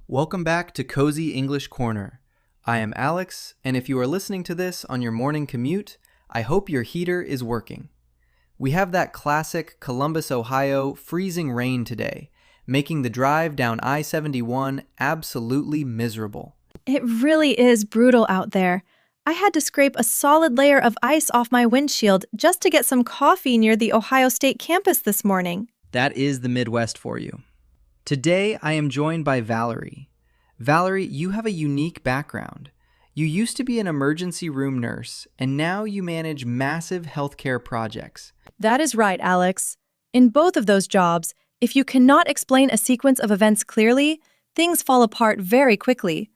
Welcome back to Cozy English Corner. I am Alex, and if you are listening to this on your morning commute, I hope your heater is working. We have that classic Columbus, Ohio freezing rain today, making the drive down I-71 absolutely miserable. It really is brutal out there. I had to scrape a solid layer of ice off my windshield just to get some coffee near the Ohio State campus this morning. That is the Midwest for you. Today, I am joined by Valerie. Valerie, you have a unique background. You used to be an emergency room nurse, and now you manage massive healthcare projects. That is right, Alex. In both of those jobs, if you cannot explain a sequence of events clearly, things fall apart very quickly.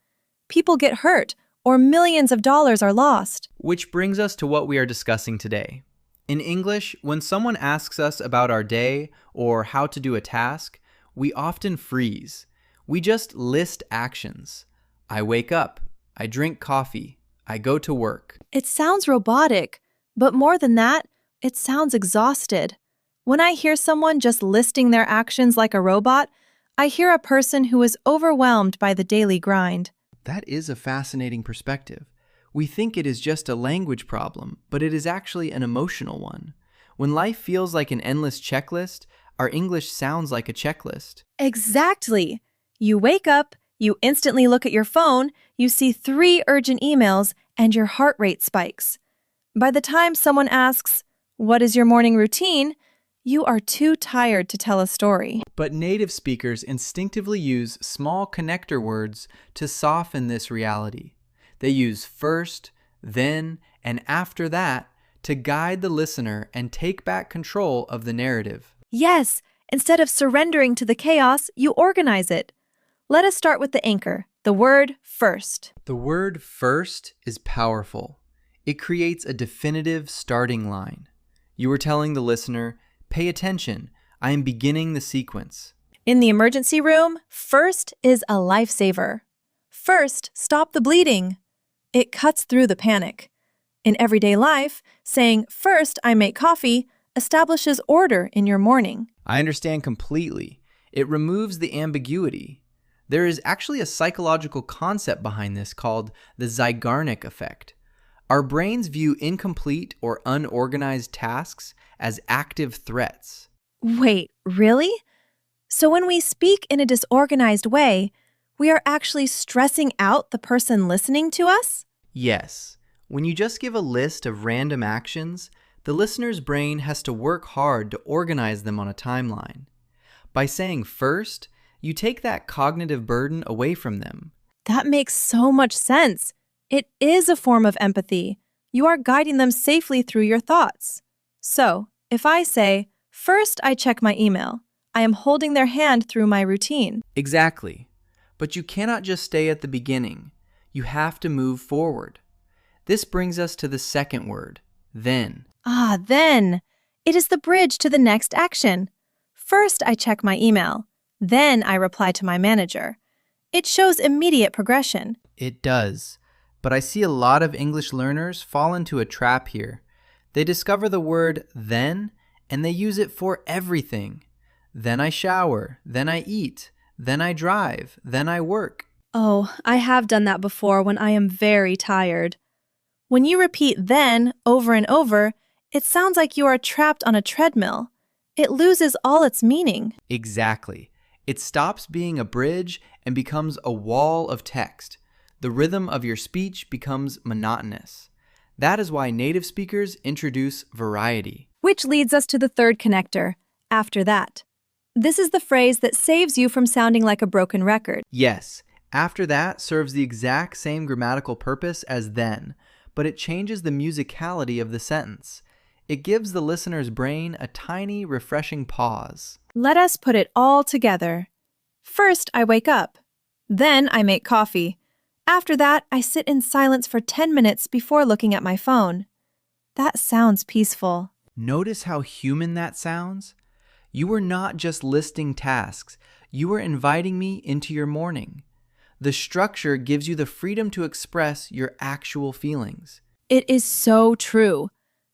People get hurt, or millions of dollars are lost. Which brings us to what we are discussing today. In English, when someone asks us about our day or how to do a task, we often freeze. We just list actions. I wake up. I drink coffee. I go to work. It sounds robotic, but more than that, it sounds exhausted. When I hear someone just listing their actions like a robot, I hear a person who is overwhelmed by the daily grind. That is a fascinating perspective. We think it is just a language problem, but it is actually an emotional one. When life feels like an endless checklist, our English sounds like a checklist. Exactly. You wake up, you instantly look at your phone, you see 3 urgent emails, and your heart rate spikes. By the time someone asks, "What is your morning routine?" you are too tired to tell a story. But native speakers instinctively use small connector words to soften this reality. They use first, then, and after that to guide the listener and take back control of the narrative. Yes, instead of surrendering to the chaos, you organize it. Let us start with the anchor, the word first. The word first is powerful. It creates a definitive starting line. You are telling the listener, pay attention, I am beginning the sequence. In the emergency room, first is a lifesaver. First, stop the bleeding. It cuts through the panic. In everyday life, saying, "First, I make coffee," establishes order in your morning. I understand completely. It removes the ambiguity. There is actually a psychological concept behind this called the Zeigarnik effect. Our brains view incomplete or unorganized tasks as active threats. Wait, really? So when we speak in a disorganized way, we are actually stressing out the person listening to us? Yes. When you just give a list of random actions, the listener's brain has to work hard to organize them on a timeline. By saying first, you take that cognitive burden away from them. That makes so much sense. It is a form of empathy. You are guiding them safely through your thoughts. So, if I say, "First I check my email," I am holding their hand through my routine. Exactly. But you cannot just stay at the beginning. You have to move forward. This brings us to the second word, then. Then. It is the bridge to the next action. First, I check my email. Then I reply to my manager. It shows immediate progression. It does. But I see a lot of English learners fall into a trap here. They discover the word then, and they use it for everything. Then I shower. Then I eat. Then I drive. Then I work. Oh, I have done that before when I am very tired. When you repeat then over and over, it sounds like you are trapped on a treadmill. It loses all its meaning. Exactly. It stops being a bridge and becomes a wall of text. The rhythm of your speech becomes monotonous. That is why native speakers introduce variety. Which leads us to the third connector, after that. This is the phrase that saves you from sounding like a broken record. Yes, after that serves the exact same grammatical purpose as then, but it changes the musicality of the sentence. It gives the listener's brain a tiny, refreshing pause. Let us put it all together. First, I wake up. Then I make coffee. After that, I sit in silence for 10 minutes before looking at my phone. That sounds peaceful. Notice how human that sounds? You are not just listing tasks. You are inviting me into your morning. The structure gives you the freedom to express your actual feelings. It is so true.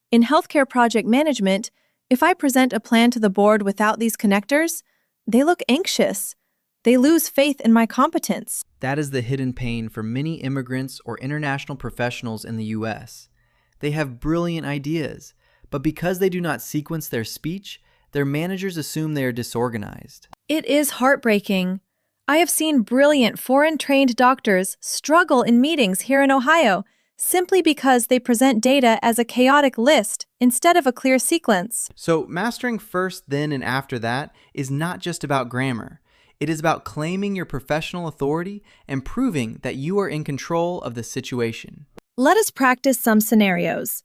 In healthcare project management, if I present a plan to the board without these connectors, they look anxious. They lose faith in my competence. That is the hidden pain for many immigrants or international professionals in the US. They have brilliant ideas, but because they do not sequence their speech, their managers assume they are disorganized. It is heartbreaking. I have seen brilliant foreign-trained doctors struggle in meetings here in Ohio simply because they present data as a chaotic list instead of a clear sequence. So, mastering first, then, and after that is not just about grammar. It is about claiming your professional authority and proving that you are in control of the situation. Let us practice some scenarios.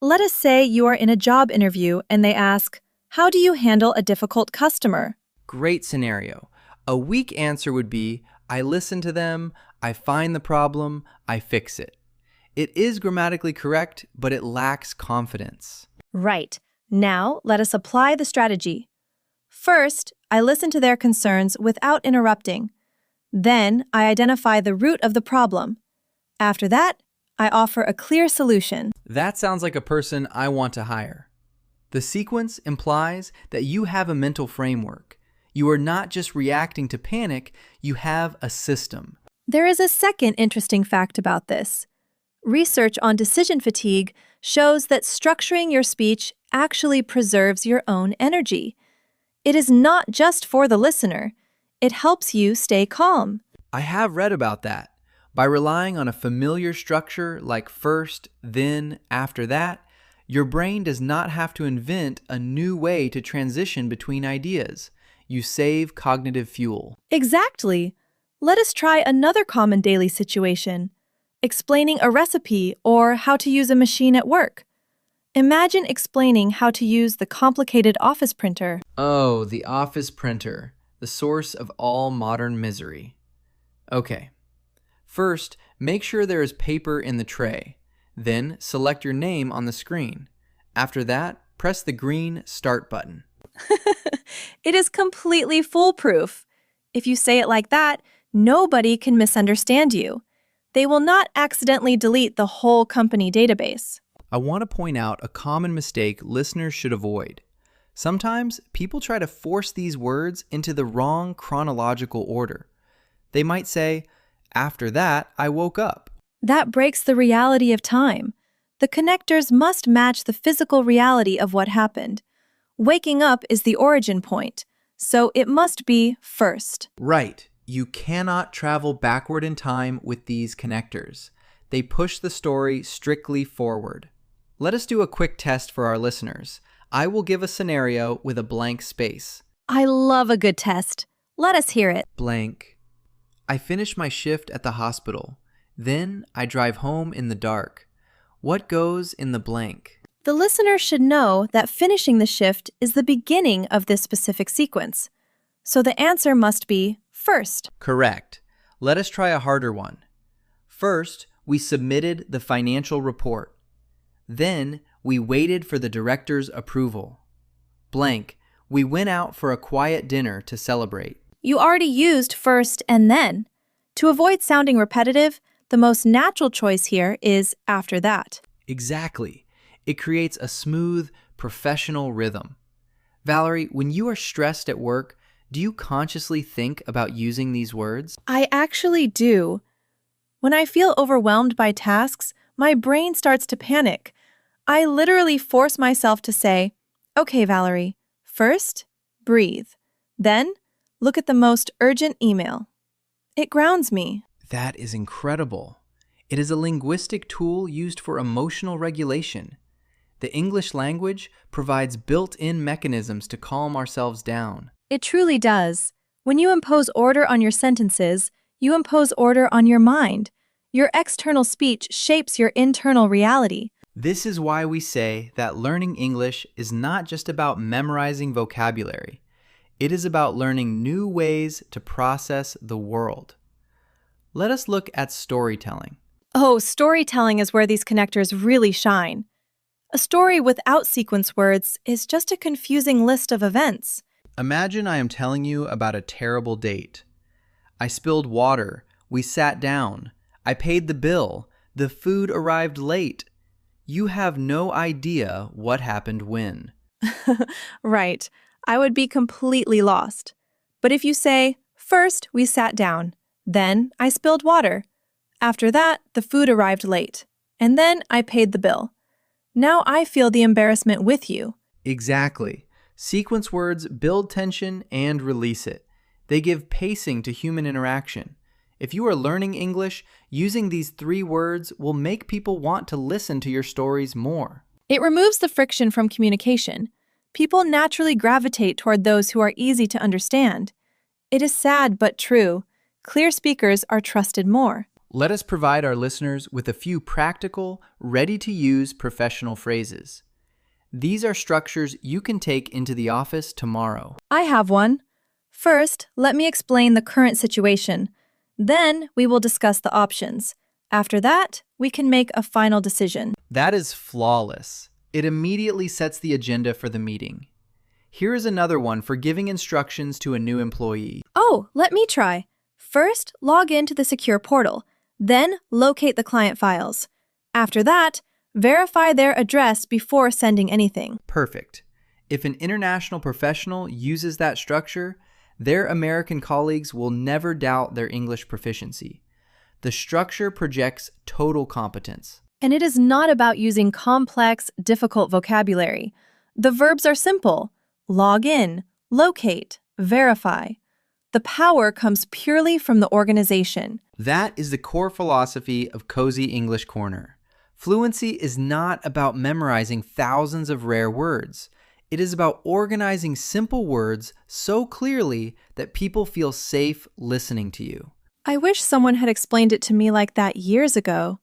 Let us say you are in a job interview and they ask, "How do you handle a difficult customer?" Great scenario. A weak answer would be, I listen to them, I find the problem, I fix it. It is grammatically correct, but it lacks confidence. Right. Now, let us apply the strategy. First, I listen to their concerns without interrupting. Then, I identify the root of the problem. After that, I offer a clear solution. That sounds like a person I want to hire. The sequence implies that you have a mental framework. You are not just reacting to panic, you have a system. There is a second interesting fact about this. Research on decision fatigue shows that structuring your speech actually preserves your own energy. It is not just for the listener. It helps you stay calm. I have read about that. By relying on a familiar structure like first, then, after that, your brain does not have to invent a new way to transition between ideas. You save cognitive fuel. Exactly. Let us try another common daily situation. Explaining a recipe or how to use a machine at work. Imagine explaining how to use the complicated office printer. Oh, the office printer, the source of all modern misery. Okay. First, make sure there is paper in the tray. Then, select your name on the screen. After that, press the green Start button. It is completely foolproof. If you say it like that, nobody can misunderstand you. They will not accidentally delete the whole company database. I want to point out a common mistake listeners should avoid. Sometimes people try to force these words into the wrong chronological order. They might say, "After that, I woke up." That breaks the reality of time. The connectors must match the physical reality of what happened. Waking up is the origin point, so it must be first. Right. You cannot travel backward in time with these connectors. They push the story strictly forward. Let us do a quick test for our listeners. I will give a scenario with a blank space. I love a good test. Let us hear it. Blank. I finish my shift at the hospital. Then I drive home in the dark. What goes in the blank? The listener should know that finishing the shift is the beginning of this specific sequence. So the answer must be first. Correct. Let us try a harder one. First, we submitted the financial report. Then, we waited for the director's approval. Blank. We went out for a quiet dinner to celebrate. You already used first and then. To avoid sounding repetitive, the most natural choice here is after that. Exactly. It creates a smooth, professional rhythm. Valerie, when you are stressed at work, do you consciously think about using these words? I actually do. When I feel overwhelmed by tasks, my brain starts to panic. I literally force myself to say, "Okay, Valerie, first, breathe. Then, look at the most urgent email." It grounds me. That is incredible. It is a linguistic tool used for emotional regulation. The English language provides built-in mechanisms to calm ourselves down. It truly does. When you impose order on your sentences, you impose order on your mind. Your external speech shapes your internal reality. This is why we say that learning English is not just about memorizing vocabulary. It is about learning new ways to process the world. Let us look at storytelling. Oh, storytelling is where these connectors really shine. A story without sequence words is just a confusing list of events. Imagine I am telling you about a terrible date. I spilled water. We sat down. I paid the bill. The food arrived late. You have no idea what happened when. Right. I would be completely lost. But if you say, First, we sat down. Then, I spilled water. After that, the food arrived late. And then I paid the bill. Now I feel the embarrassment with you. Exactly. Sequence words build tension and release it. They give pacing to human interaction. If you are learning English, using these 3 words will make people want to listen to your stories more. It removes the friction from communication. People naturally gravitate toward those who are easy to understand. It is sad but true. Clear speakers are trusted more. Let us provide our listeners with a few practical, ready-to-use professional phrases. These are structures you can take into the office tomorrow. I have one. First, let me explain the current situation. Then, we will discuss the options. After that, we can make a final decision. That is flawless. It immediately sets the agenda for the meeting. Here is another one for giving instructions to a new employee. Oh, let me try. First, log into the secure portal. Then, locate the client files. After that, verify their address before sending anything. Perfect. If an international professional uses that structure, their American colleagues will never doubt their English proficiency. The structure projects total competence. And it is not about using complex, difficult vocabulary. The verbs are simple. Log in, locate, verify. The power comes purely from the organization. That is the core philosophy of Cozy English Corner. Fluency is not about memorizing thousands of rare words. It is about organizing simple words so clearly that people feel safe listening to you. I wish someone had explained it to me like that years ago.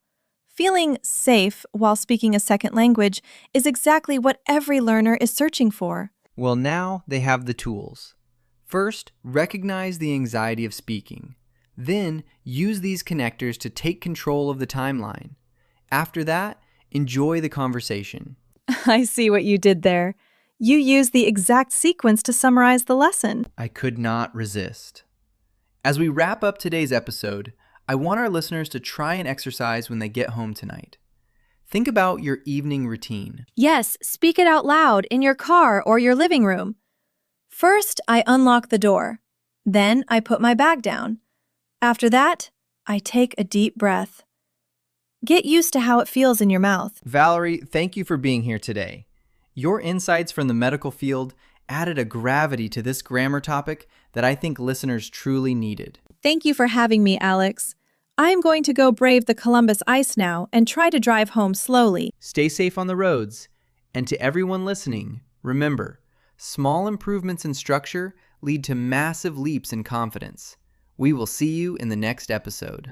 Feeling safe while speaking a second language is exactly what every learner is searching for. Well, now they have the tools. First, recognize the anxiety of speaking. Then, use these connectors to take control of the timeline. After that, enjoy the conversation. I see what you did there. You used the exact sequence to summarize the lesson. I could not resist. As we wrap up today's episode, I want our listeners to try an exercise when they get home tonight. Think about your evening routine. Yes, speak it out loud in your car or your living room. First, I unlock the door. Then, I put my bag down. After that, I take a deep breath. Get used to how it feels in your mouth. Valerie, thank you for being here today. Your insights from the medical field added a gravity to this grammar topic that I think listeners truly needed. Thank you for having me, Alex. I am going to go brave the Columbus ice now and try to drive home slowly. Stay safe on the roads. And to everyone listening, remember, small improvements in structure lead to massive leaps in confidence. We will see you in the next episode.